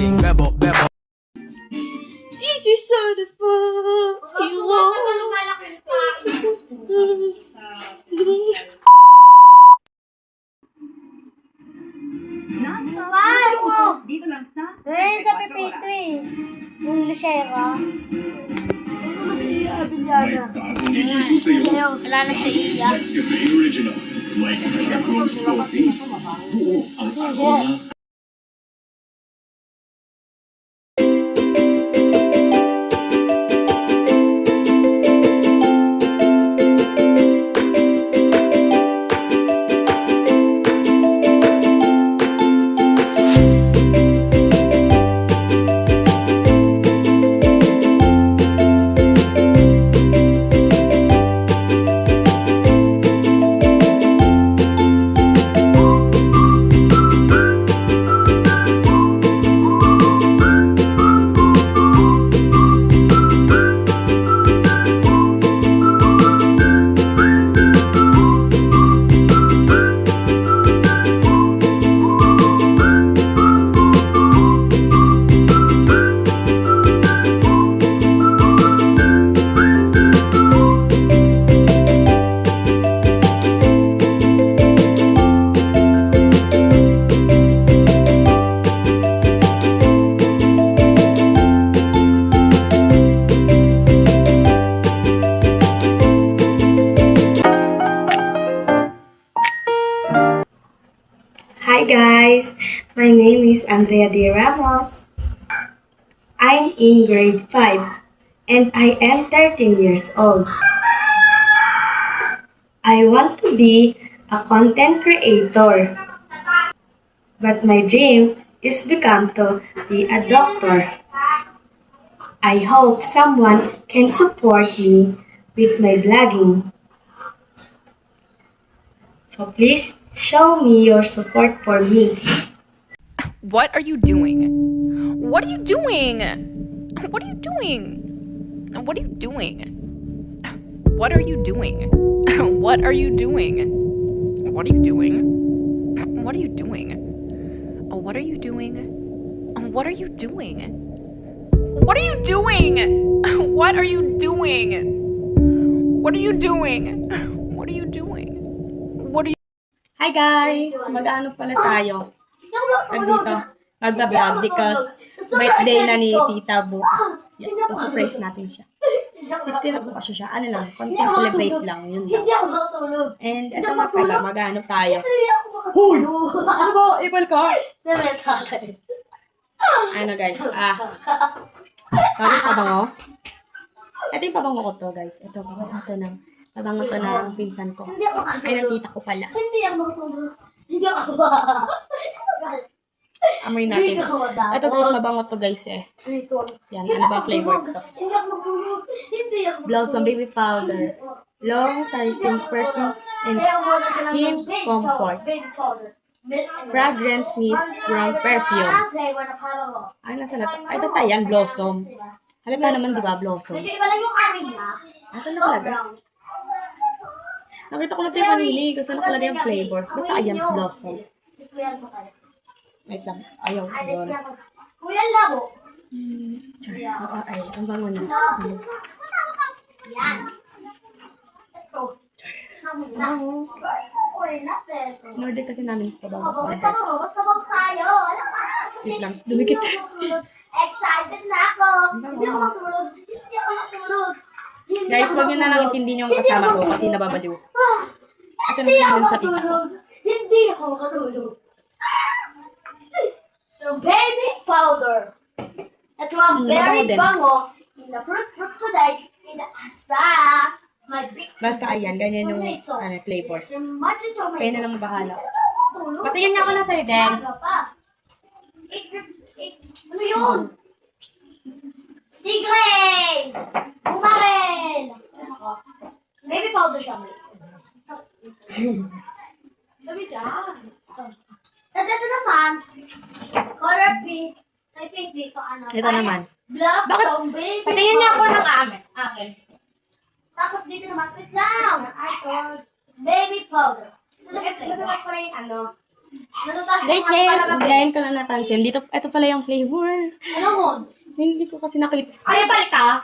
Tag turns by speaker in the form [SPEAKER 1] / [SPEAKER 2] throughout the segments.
[SPEAKER 1] sing bebo bebo.
[SPEAKER 2] This is so the fun. You want.
[SPEAKER 3] Dito lang sa...
[SPEAKER 4] Ayun sa pipito eh. Yung Lucera. Wala na sa iya.
[SPEAKER 5] Escapade Original. Like Dragon's Coffee. Buo ang aroma.
[SPEAKER 2] Hi guys, my name is Andrea D. Ramos. I'm in grade 5 and I am 13 years old. I want to be a content creator, but my dream is become to be a doctor. I hope someone can support me with my vlogging. So please show me your support for me.
[SPEAKER 6] What are you doing? What are you doing? What are you doing? What are you doing? What are you doing? What are you doing? What are you doing? What are you doing? What are you doing? What are you doing? What are you doing? What are you doing? What are you doing? What are you doing? What are you
[SPEAKER 2] Hi guys! Mag-ano pala tayo? Dito. Magda-vlog because birthday na ni Tita bukas. Yes, so surprise natin siya. 16 na bukas siya. Ano lang, konting celebrate lang. Yun lang. And ito nga pala, mag-ano tayo? Hoy! Ano ba? Ipal ka? Ano guys? Bakit pabango? Ito yung pabango ko to guys. Ito na. Pabango to na ang pinsan ko. Ay, ng tita ko pala.
[SPEAKER 4] Hindi ako.
[SPEAKER 2] Amoy natin. Ito guys, mabango to guys eh. Yan, ano ba flavor to?
[SPEAKER 4] Hindi ako.
[SPEAKER 2] Blossom Baby Powder. Long lasting person and skin comfort. Fragrance Mist Brown Perfume. Ay, nasa na to? Ay, basta yan, Blossom. Halata naman, di ba, Blossom?
[SPEAKER 4] Medyo iba lang yung amin na.
[SPEAKER 2] Asa na talaga? Nakita ko na ito yung kanili. Gusto na talaga yung flavor. Basta ayan, Blossom. Wait lang. Ayaw. Doon.
[SPEAKER 4] Kuya Labo.
[SPEAKER 2] Ay, ang bango na.
[SPEAKER 4] Yan. Ito.
[SPEAKER 2] In-order kasi namin ito bago
[SPEAKER 4] Sabog
[SPEAKER 2] order.
[SPEAKER 4] tayo. Alam ka.
[SPEAKER 2] Wait lang. Dumikit.
[SPEAKER 4] Excited na ako. Hindi ako matulog.
[SPEAKER 2] Guys, huwag nyo na lang intindihin yung kasama ko kasi nababaliw. Ito naman yun sa tita ko.
[SPEAKER 4] Hindi ako makatulog. So, baby powder. Ito ang very
[SPEAKER 2] din.
[SPEAKER 4] bango. In the fruit today. In the asas. My big
[SPEAKER 2] Basta ayan, ganyan yung flavor.
[SPEAKER 4] much tomato.
[SPEAKER 2] Kaya na lang bahala. Patingin nga ako na sa'yo, Den.
[SPEAKER 4] Ano yun? Tigre! Bumarel! Baby powder siya. Sabi dyan. Tapos ito naman, color pink. May pink dito, ano?
[SPEAKER 2] Ito naman.
[SPEAKER 4] Black
[SPEAKER 2] Bakit?
[SPEAKER 4] stone baby
[SPEAKER 2] Patingin nga ako
[SPEAKER 4] powder.
[SPEAKER 2] ng akin.
[SPEAKER 4] Tapos dito naman, wait lang. Baby powder. Ito na siya
[SPEAKER 2] Ito
[SPEAKER 4] flavor.
[SPEAKER 2] mas pala yung ano. Guys, ngayon ko lang napansin. Ito pala yung flavor.
[SPEAKER 4] Ano mo?
[SPEAKER 2] Hindi ko kasi nakita.
[SPEAKER 4] Ay, balik ka!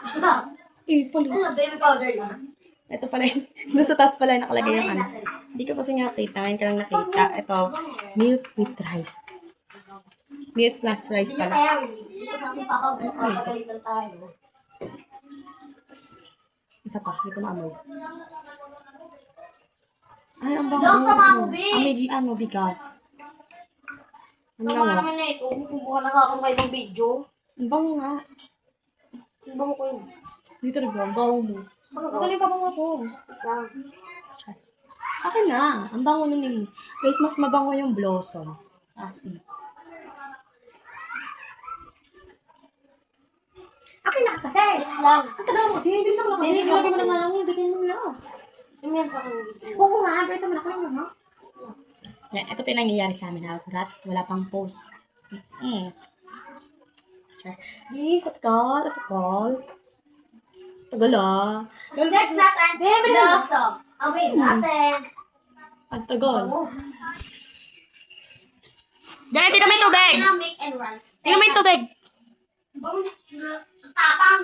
[SPEAKER 2] Palit.
[SPEAKER 4] Ano, baby powder lang.
[SPEAKER 2] Ito pala yung, doon sa taas pala nakalagay yung ano. Hindi ko kasi nakita. Ngayon ko lang nakita. Ito, milk with rice. Milk plus rice pala.
[SPEAKER 4] Hindi ko sabi papagalitan tayo.
[SPEAKER 2] Isa pa, hindi ko maamoy. Ay, ang bango.
[SPEAKER 4] Lang sa mamubi.
[SPEAKER 2] Ang may bigas. Ang
[SPEAKER 4] Tama
[SPEAKER 2] bango.
[SPEAKER 4] naman na ito. Kumukuha na nga akong kaibang video.
[SPEAKER 2] Ang bango nga.
[SPEAKER 4] Sino mo ko yun?
[SPEAKER 2] Dito rin ba? Ang bango mo. Magaling pa bango ako. Akin na. Ang bango nun eh. Guys, mas mabango yung blossom. As in. Akin na kasi.
[SPEAKER 4] Lang.
[SPEAKER 2] Ang tagal mo kasi. Hindi sa mga kasi. Hindi mo naman ako. Bigyan mo na.
[SPEAKER 4] Sumiyan sa akin video.
[SPEAKER 2] Oo nga. Pero sa mga kasi mo. Yan. Ito pinangyayari sa amin. Wala pang post. Please, at call. Tagal ah.
[SPEAKER 4] Next natin. Blossom. Wait, natin.
[SPEAKER 2] Ang tagal. Diyan, tita may tubig.
[SPEAKER 4] Milk and rice.
[SPEAKER 2] Tita may tubig.
[SPEAKER 4] Tapang.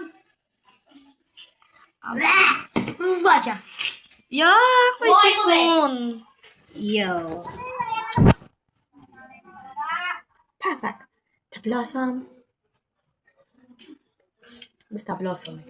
[SPEAKER 4] Bacha.
[SPEAKER 2] Yak! May
[SPEAKER 4] Boy,
[SPEAKER 2] sipon. Yo. Perfect. The blossom. Basta blossom.